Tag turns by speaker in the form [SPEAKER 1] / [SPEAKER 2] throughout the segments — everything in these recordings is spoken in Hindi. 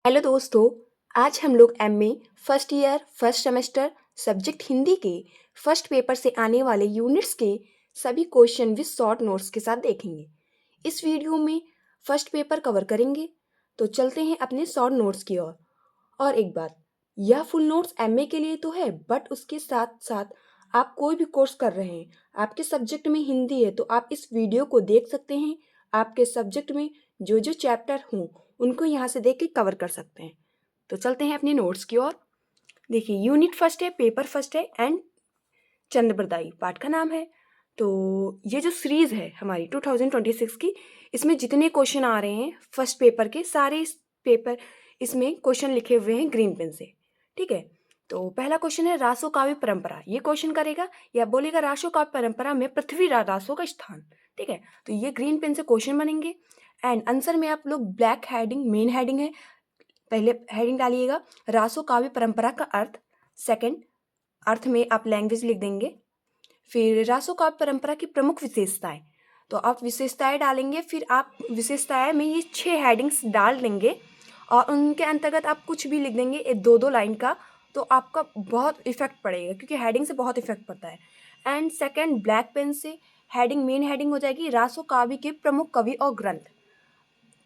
[SPEAKER 1] हेलो दोस्तों। आज हम लोग MA first year first semester subject Hindi के फर्स्ट पेपर से आने वाले यूनिट्स के सभी क्वेश्चन विद शॉर्ट नोट्स के साथ देखेंगे। इस वीडियो में फर्स्ट पेपर कवर करेंगे, तो चलते हैं अपने शॉर्ट नोट्स की ओर। और एक बात, यह फुल नोट्स एमए के लिए तो है, बट उसके साथ साथ आप कोई भी कोर्स कर रहे हैं, आपके सब्जेक्ट में हिंदी है, तो आप इस वीडियो को देख सकते हैं। आपके सब्जेक्ट में जो जो चैप्टर हों उनको यहाँ से देख के कवर कर सकते हैं। तो चलते हैं अपने नोट्स की ओर। देखिए, यूनिट फर्स्ट है, पेपर फर्स्ट है एंड चंद्रप्रदायी पाठ का नाम है। तो ये जो सीरीज है हमारी 2026 की, इसमें जितने क्वेश्चन आ रहे हैं फर्स्ट पेपर के, सारे पेपर इसमें क्वेश्चन लिखे हुए हैं ग्रीन पेन से। ठीक है, तो पहला क्वेश्चन है रासो काव्य परंपरा। ये क्वेश्चन करेगा या बोलेगा रासो काव्य परंपरा में पृथ्वी रासो का स्थान। ठीक है, तो ये ग्रीन पेन से क्वेश्चन बनेंगे एंड आंसर में आप लोग ब्लैक हेडिंग, मेन हेडिंग है, पहले हेडिंग डालिएगा रासो काव्य परंपरा का अर्थ। सेकंड अर्थ में आप लैंग्वेज लिख देंगे। फिर रासो काव्य परंपरा की प्रमुख विशेषताएं, तो आप विशेषताएं डालेंगे। फिर आप विशेषताएं में ये 6 हेडिंग्स डाल देंगे और उनके अंतर्गत आप कुछ भी लिख देंगे, 2-2 लाइन का, तो आपका बहुत इफेक्ट पड़ेगा क्योंकि हेडिंग से बहुत इफेक्ट पड़ता है। एंड सेकंड ब्लैक पेन से हेडिंग, मेन हेडिंग हो जाएगी रासो काव्य के प्रमुख कवि और ग्रंथ।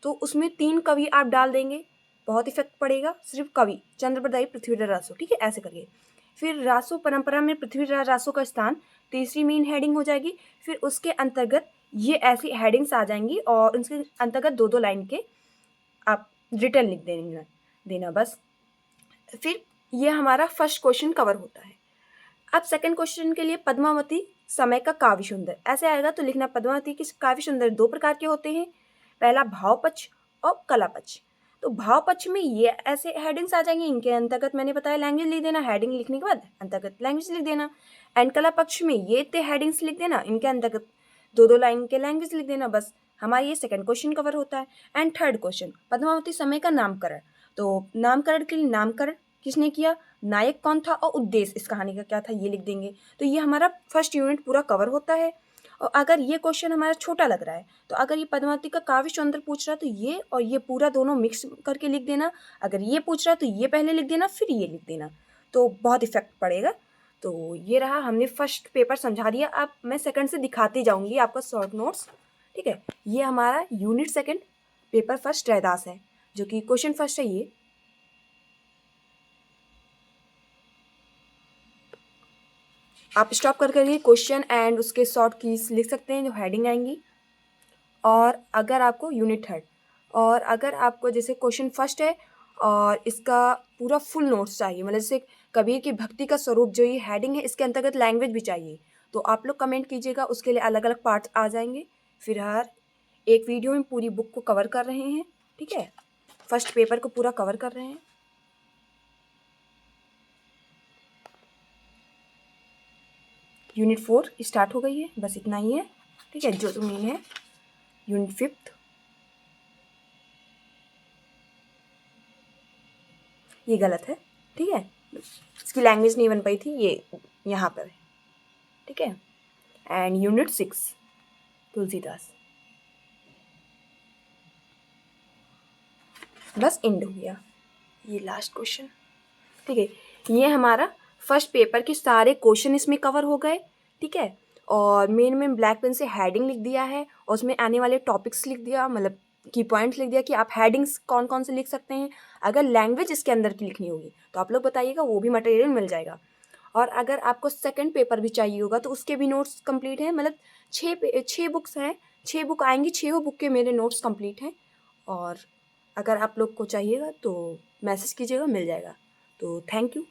[SPEAKER 1] तो उसमें 3 कवि आप डाल देंगे, बहुत इफेक्ट पड़ेगा। सिर्फ कवि चंद्रप्रदायी पृथ्वीराज रासो, ठीक है, ऐसे करिए। फिर रासो परंपरा में पृथ्वीराज रासो का स्थान, तीसरी मेन हेडिंग हो जाएगी। फिर उसके अंतर्गत ये ऐसी हेडिंग्स आ जाएंगी और उसके अंतर्गत 2-2 लाइन के आप रिटर्न लिख देना बस। फिर ये हमारा फर्स्ट क्वेश्चन कवर होता है। अब सेकंड क्वेश्चन के लिए पद्मावती समय का काव्य सुंदर ऐसे आएगा, तो लिखना पद्मावती के काव्य सुंदर 2 प्रकार के होते हैं, पहला भाव पक्ष और कला पक्ष। तो भाव पक्ष में ये ऐसे हेडिंग्स आ जाएंगे, इनके अंतर्गत मैंने बताया लैंग्वेज लिख देना, हेडिंग लिखने के बाद अंतर्गत लैंग्वेज लिख देना। एंड कला पक्ष में ये इतने हेडिंग्स लिख देना, इनके अंतर्गत 2-2 लाइन के लैंग्वेज लिख देना बस। हमारा ये सेकंड क्वेश्चन कवर होता है। एंड थर्ड क्वेश्चन पद्मावती समय का नामकरण। तो नामकरण के लिए नामकरण किसने किया, नायक कौन था और उद्देश्य इस कहानी का क्या था, ये लिख देंगे। तो ये हमारा फर्स्ट यूनिट पूरा कवर होता है। और अगर ये क्वेश्चन हमारा छोटा लग रहा है, तो अगर ये पद्मावती का काव्य सौंदर्य पूछ रहा है, तो ये और ये पूरा दोनों मिक्स करके लिख देना। अगर ये पूछ रहा है तो ये पहले लिख देना, फिर ये लिख देना, तो बहुत इफेक्ट पड़ेगा। तो ये रहा, हमने फर्स्ट पेपर समझा दिया। अब मैं सेकंड से दिखाती जाऊंगी आपका शॉर्ट नोट्स। ठीक है, ये हमारा unit second paper first Raidas है, जो कि क्वेश्चन फर्स्ट है। ये आप स्टॉप कर करके क्वेश्चन एंड उसके शॉर्ट कीज लिख सकते हैं जो हेडिंग आएंगी। और अगर आपको यूनिट थर्ड, और अगर आपको जैसे क्वेश्चन फर्स्ट है और इसका पूरा फुल नोट्स चाहिए, मतलब जैसे कबीर की भक्ति का स्वरूप जो ये हेडिंग है, इसके अंतर्गत लैंग्वेज भी चाहिए, तो आप लोग कमेंट कीजिएगा, उसके लिए अलग अलग पार्ट्स आ जाएंगे। फिर हर एक वीडियो में पूरी बुक को कवर कर रहे हैं। ठीक है, फर्स्ट पेपर को पूरा कवर कर रहे हैं। यूनिट 4 स्टार्ट हो गई है, बस इतना ही है। ठीक है, जो मेन है यूनिट 5 ये गलत है। ठीक है, इसकी लैंग्वेज नहीं बन पाई थी, ये यहाँ पर है। ठीक है, एंड यूनिट 6 तुलसीदास, बस एंड हो गया, ये लास्ट क्वेश्चन। ठीक है, ये हमारा फर्स्ट पेपर के सारे क्वेश्चन इसमें कवर हो गए। ठीक है, और मेन में ब्लैक पेन से हेडिंग लिख दिया है और उसमें आने वाले टॉपिक्स लिख दिया, मतलब की पॉइंट्स लिख दिया कि आप हेडिंग्स कौन कौन से लिख सकते हैं। अगर लैंग्वेज इसके अंदर की लिखनी होगी तो आप लोग बताइएगा, वो भी मटेरियल मिल जाएगा। और अगर आपको सेकंड पेपर भी चाहिए होगा तो उसके भी नोट्स कंप्लीट हैं, मतलब 6 बुक्स हैं, 6 बुक आएंगी, 6 बुक के मेरे नोट्स कंप्लीट हैं। और अगर आप लोग को चाहिएगा तो मैसेज कीजिएगा, मिल जाएगा। तो थैंक यू।